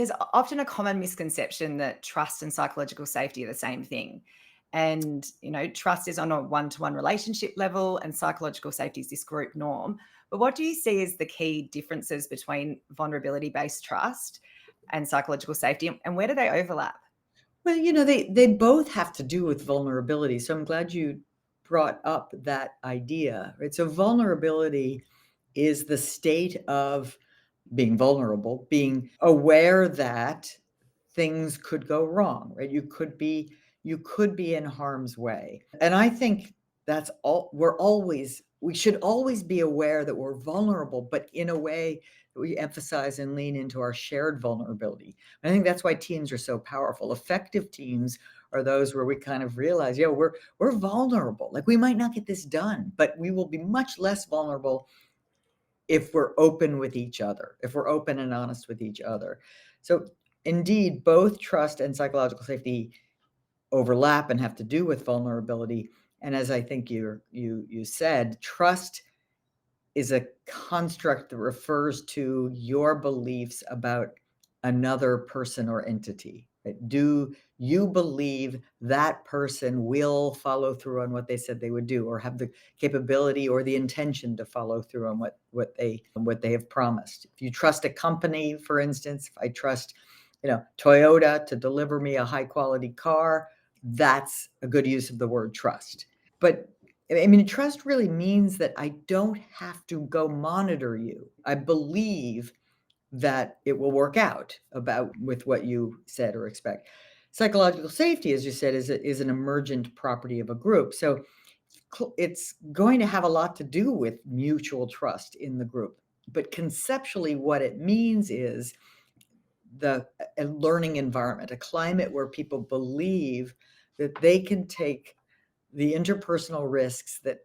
There's often a common misconception that trust and psychological safety are the same thing. And, trust is on a one-to-one relationship level and psychological safety is this group norm. But what do you see as the key differences between vulnerability-based trust and psychological safety, and where do they overlap? Well, they both have to do with vulnerability. So I'm glad you brought up that idea, right? So vulnerability is the state of being vulnerable, being aware that things could go wrong, right? You could be in harm's way. And I think that's all we should always be aware that we're vulnerable, but in a way that we emphasize and lean into our shared vulnerability. I think that's why teams are so powerful. Effective teams are those where we kind of realize, yeah, we're vulnerable. Like we might not get this done, but we will be much less vulnerable if we're open with each other, if we're open and honest with each other. So indeed, both trust and psychological safety overlap and have to do with vulnerability. And as I think you said, trust is a construct that refers to your beliefs about another person or entity. Right? Do you believe that person will follow through on what they said they would do, or have the capability or the intention to follow through on what they have promised? If you trust a company, for instance, if I trust, Toyota to deliver me a high quality car, that's a good use of the word trust. But I mean, trust really means that I don't have to go monitor you. I believe that it will work out about with what you said or expect. Psychological safety, as you said, is an emergent property of a group. So it's going to have a lot to do with mutual trust in the group. But conceptually, what it means is a learning environment, a climate where people believe that they can take the interpersonal risks that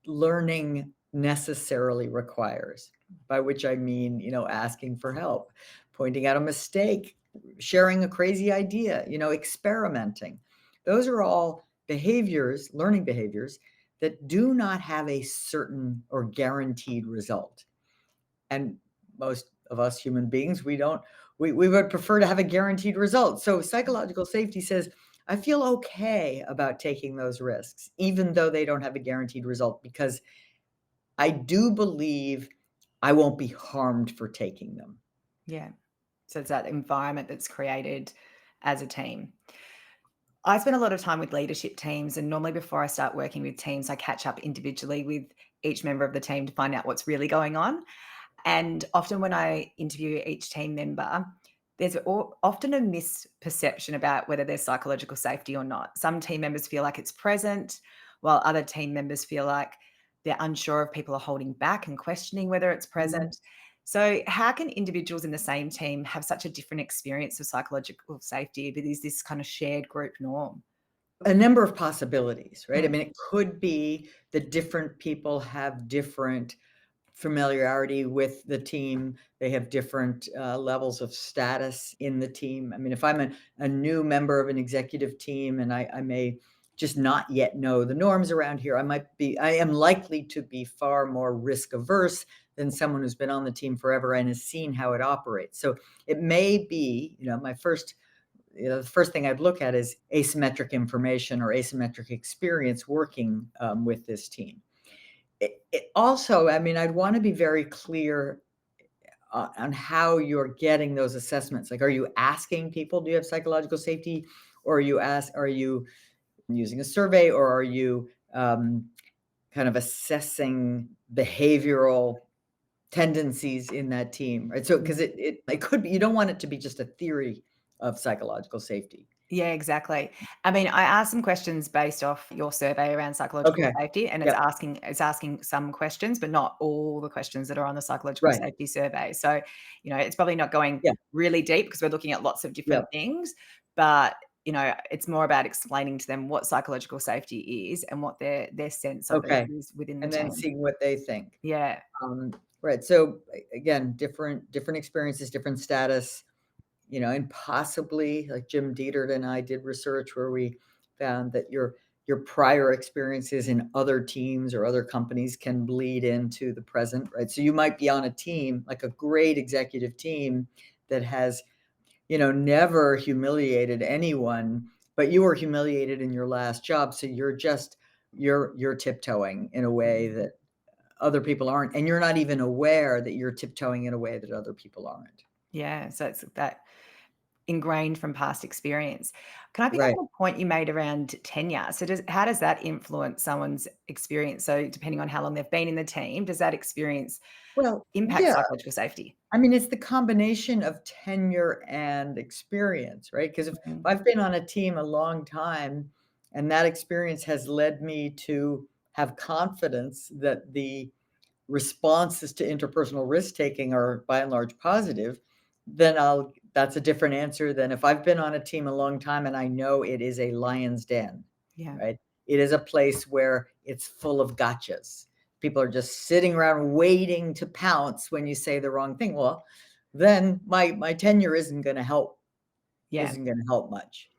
learning necessarily requires, by which I mean, asking for help, pointing out a mistake, sharing a crazy idea, experimenting. Those are all behaviors, learning behaviors that do not have a certain or guaranteed result. And most of us human beings, we would prefer to have a guaranteed result. So psychological safety says, I feel okay about taking those risks, even though they don't have a guaranteed result, because I do believe I won't be harmed for taking them. Yeah. So it's that environment that's created as a team. I spend a lot of time with leadership teams, and normally before I start working with teams, I catch up individually with each member of the team to find out what's really going on. And often when I interview each team member, there's often a misperception about whether there's psychological safety or not. Some team members feel like it's present, while other team members feel like they're unsure if people are holding back and questioning whether it's Mhm. present. So, how can individuals in the same team have such a different experience of psychological safety if it is this kind of shared group norm? A number of possibilities, right? I Mm, mean, it could be that different people have different familiarity with the team. They have different levels of status in the team. I mean, if I'm a new member of an executive team and I may just not yet know the norms around here, I am likely to be far more risk averse than someone who's been on the team forever and has seen how it operates. So it may be, the first thing I'd look at is asymmetric information or asymmetric experience working with this team. It also, I mean, I'd want to be very clear on how you're getting those assessments. Like, are you asking people, do you have psychological safety? Or are you using a survey, or are you kind of assessing behavioral tendencies in that team, right? So, because mm. it could be, you don't want it to be just a theory of psychological safety. Yeah, exactly. I mean, I asked some questions based off your survey around psychological Okay. safety, and Yep. it's asking some questions, but not all the questions that are on the psychological Right. safety survey. So, it's probably not going Yeah. really deep because we're looking at lots of different Yep. things, but it's more about explaining to them what psychological safety is and what their sense of it Okay. is within the And then team. seeing what they think. Yeah. Um, right. So again, different experiences, different status, and possibly like Jim Dietert and I did research where we found that your prior experiences in other teams or other companies can bleed into the present, right? So you might be on a team, like a great executive team that has never humiliated anyone, but you were humiliated in your last job, so you're tiptoeing in a way Mm. that other people aren't, and you're not even aware that you're tiptoeing in a way that other people aren't. Yeah, so it's that ingrained from past experience. Can I pick up Right. on a point you made around tenure? So how does that influence someone's experience? So depending on how long they've been in the team, does that experience Well, impact yeah. psychological safety? I mean, it's the combination of tenure and experience, right? Because if Mm, I've been on a team a long time and that experience has led me to have confidence that the responses to interpersonal risk taking are by and large positive, then I'll that's a different answer than if I've been on a team a long time and I know it is a lion's den, yeah. right? It is a place where it's full of gotchas. People are just sitting around waiting to pounce when you say the wrong thing. Well, then my tenure isn't going to help Yeah. much.